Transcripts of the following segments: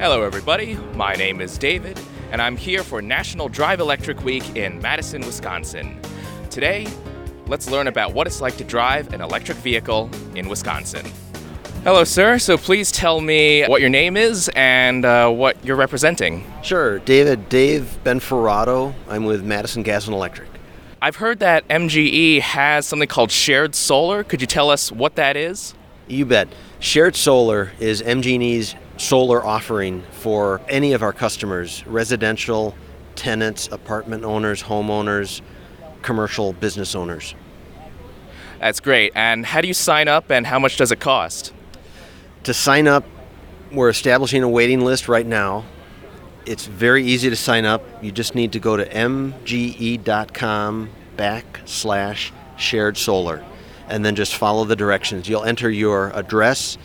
Hello everybody, my name is David, and I'm here for National Drive Electric Week in Madison, Wisconsin. Today, let's learn about what it's like to drive an electric vehicle in Wisconsin. Hello sir, so please tell me what your name is and what you're representing. Sure, Dave Benforado. I'm with Madison Gas and Electric. I've heard that MG&E has something called shared solar. Could you tell us what that is? You bet. Shared solar is MG&E's solar offering for any of our customers, residential, tenants, apartment owners, homeowners, commercial business owners. That's great. And how do you sign up and how much does it cost? To sign up, we're establishing a waiting list right now. It's very easy to sign up. You just need to go to mge.com/shared solar and then just follow the directions. You'll enter your address,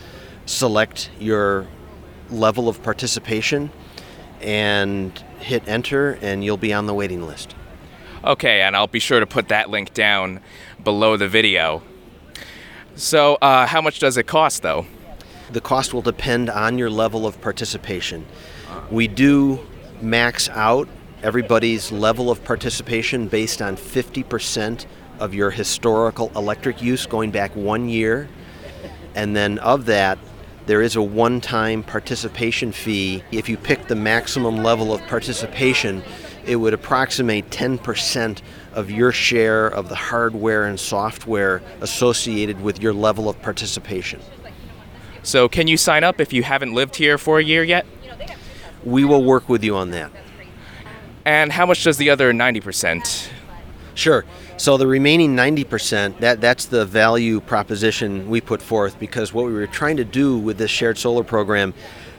select your level of participation, and hit enter, and you'll be on the waiting list. Okay, and I'll be sure to put that link down below the video. So, how much does it cost, though? The cost will depend on your level of participation. We do max out everybody's level of participation based on 50% of your historical electric use going back 1 year. And then of that, there is a one-time participation fee. If you pick the maximum level of participation, it would approximate 10% of your share of the hardware and software associated with your level of participation. So can you sign up if you haven't lived here for a year yet? We will work with you on that. And how much does the other 90%? Sure. So the remaining 90%, that's the value proposition we put forth, because what we were trying to do with this shared solar program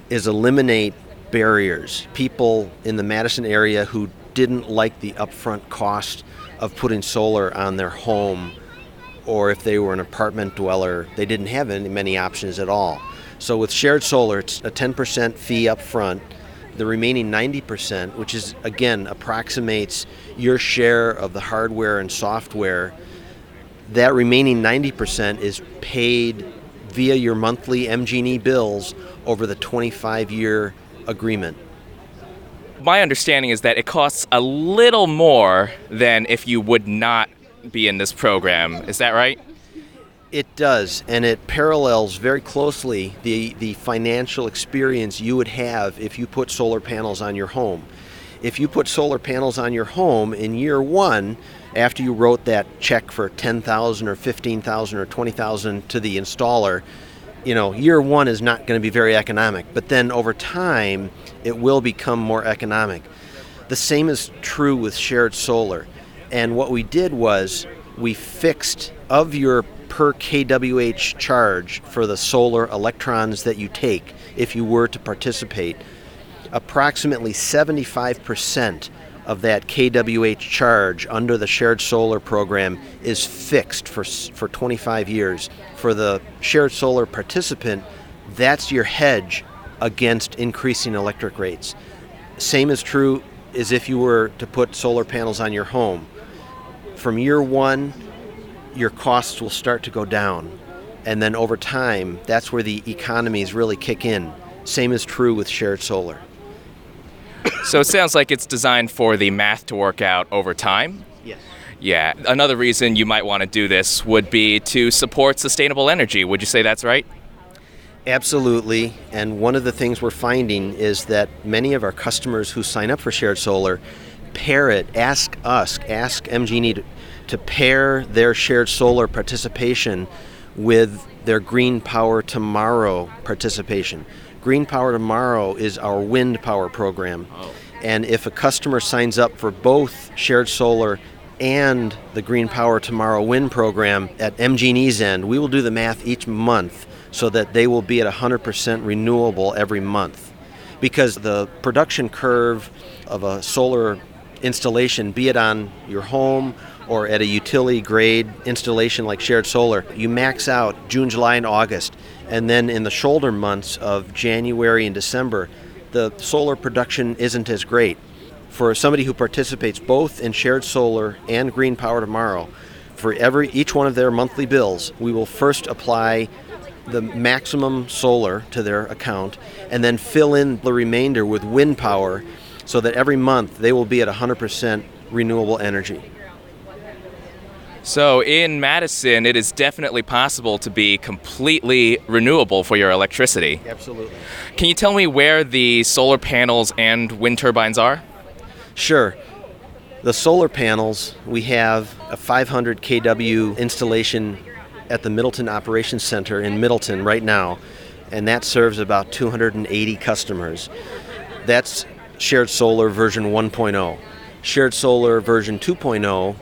is eliminate barriers. People in the Madison area who didn't like the upfront cost of putting solar on their home, or if they were an apartment dweller, they didn't have many options at all. So with shared solar, it's a 10% fee up front. The remaining 90%, which is, again, approximates your share of the hardware and software, that remaining 90% is paid via your monthly MG&E bills over the 25-year agreement. My understanding is that it costs a little more than if you would not be in this program. Is that right? It does, and it parallels very closely the financial experience you would have if you put solar panels on your home. If you put solar panels on your home in year one, after you wrote that check for $10,000 or $15,000 or $20,000 to the installer, year one is not going to be very economic, but then over time, it will become more economic. The same is true with shared solar. And what we did was we fixed of your per-kWh charge for the solar electrons that you take if you were to participate. Approximately 75% of that kWh charge under the shared solar program is fixed for 25 years. For the shared solar participant, that's your hedge against increasing electric rates. Same is true as if you were to put solar panels on your home. From year one, your costs will start to go down. And then over time, that's where the economies really kick in. Same is true with shared solar. So it sounds like it's designed for the math to work out over time. Yes. Yeah. Another reason you might want to do this would be to support sustainable energy. Would you say that's right? Absolutely. And one of the things we're finding is that many of our customers who sign up for shared solar ask MG&E to pair their shared solar participation with their Green Power Tomorrow participation. Green Power Tomorrow is our wind power program. Oh. And if a customer signs up for both shared solar and the Green Power Tomorrow wind program at MG&E's end, we will do the math each month so that they will be at 100% renewable every month. Because the production curve of a solar installation, be it on your home or at a utility grade installation like shared solar, you max out June, July, and August. And then in the shoulder months of January and December, the solar production isn't as great. For somebody who participates both in shared solar and Green Power Tomorrow, for each one of their monthly bills, we will first apply the maximum solar to their account and then fill in the remainder with wind power so that every month they will be at 100% renewable energy. So in Madison, it is definitely possible to be completely renewable for your electricity. Absolutely. Can you tell me where the solar panels and wind turbines are? Sure. The solar panels, we have a 500 kW installation at the Middleton Operations Center in Middleton right now, and that serves about 280 customers. That's shared solar version 1.0. Shared solar version 2.0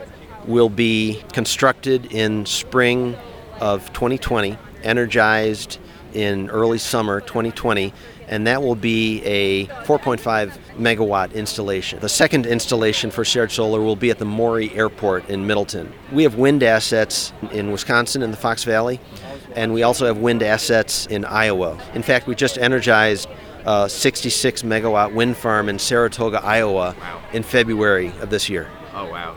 will be constructed in spring of 2020, energized in early summer 2020, and that will be a 4.5 megawatt installation. The second installation for shared solar will be at the Maury Airport in Middleton. We have wind assets in Wisconsin in the Fox Valley, and we also have wind assets in Iowa. In fact, we just energized a 66 megawatt wind farm in Saratoga, Iowa in February of this year. Oh, wow.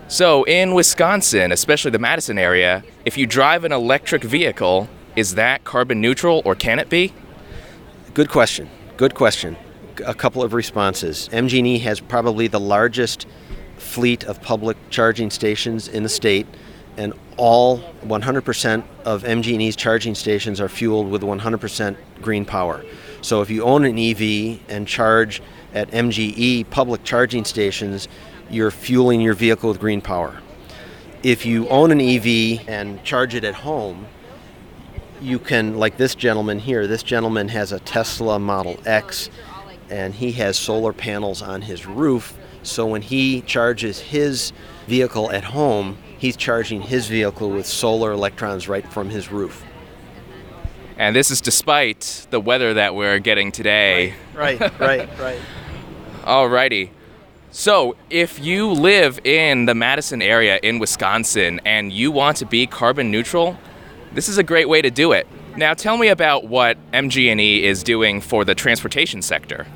So in Wisconsin, especially the Madison area, if you drive an electric vehicle, is that carbon neutral or can it be? Good question. Good question. A couple of responses. MG&E has probably the largest fleet of public charging stations in the state, and all 100% of MG&E's charging stations are fueled with 100% green power. So if you own an EV and charge at MG&E public charging stations, you're fueling your vehicle with green power. If you own an EV and charge it at home, you can, like this gentleman here, this gentleman has a Tesla Model X and he has solar panels on his roof, so when he charges his vehicle at home, he's charging his vehicle with solar electrons right from his roof. And this is despite the weather that we're getting today. Right. Alrighty. So if you live in the Madison area in Wisconsin and you want to be carbon neutral, this is a great way to do it. Now tell me about what MG&E is doing for the transportation sector.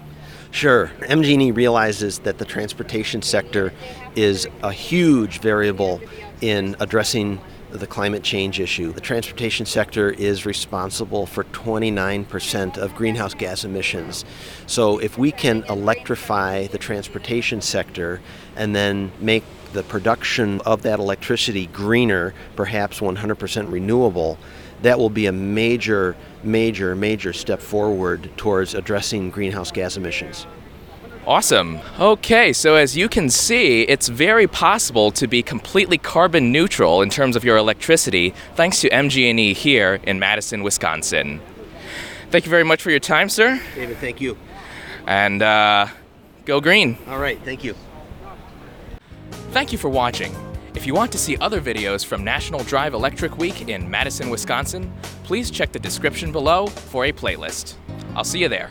Sure. MG&E realizes that the transportation sector is a huge variable in addressing the climate change issue. The transportation sector is responsible for 29% of greenhouse gas emissions. So if we can electrify the transportation sector and then make the production of that electricity greener, perhaps 100% renewable, that will be a major step forward towards addressing greenhouse gas emissions. Awesome. Okay, so as you can see, it's very possible to be completely carbon neutral in terms of your electricity thanks to MG&E here in Madison, Wisconsin. Thank you very much for your time, sir. David, thank you. And go green. All right, thank you. Thank you for watching. If you want to see other videos from National Drive Electric Week in Madison, Wisconsin, please check the description below for a playlist. I'll see you there.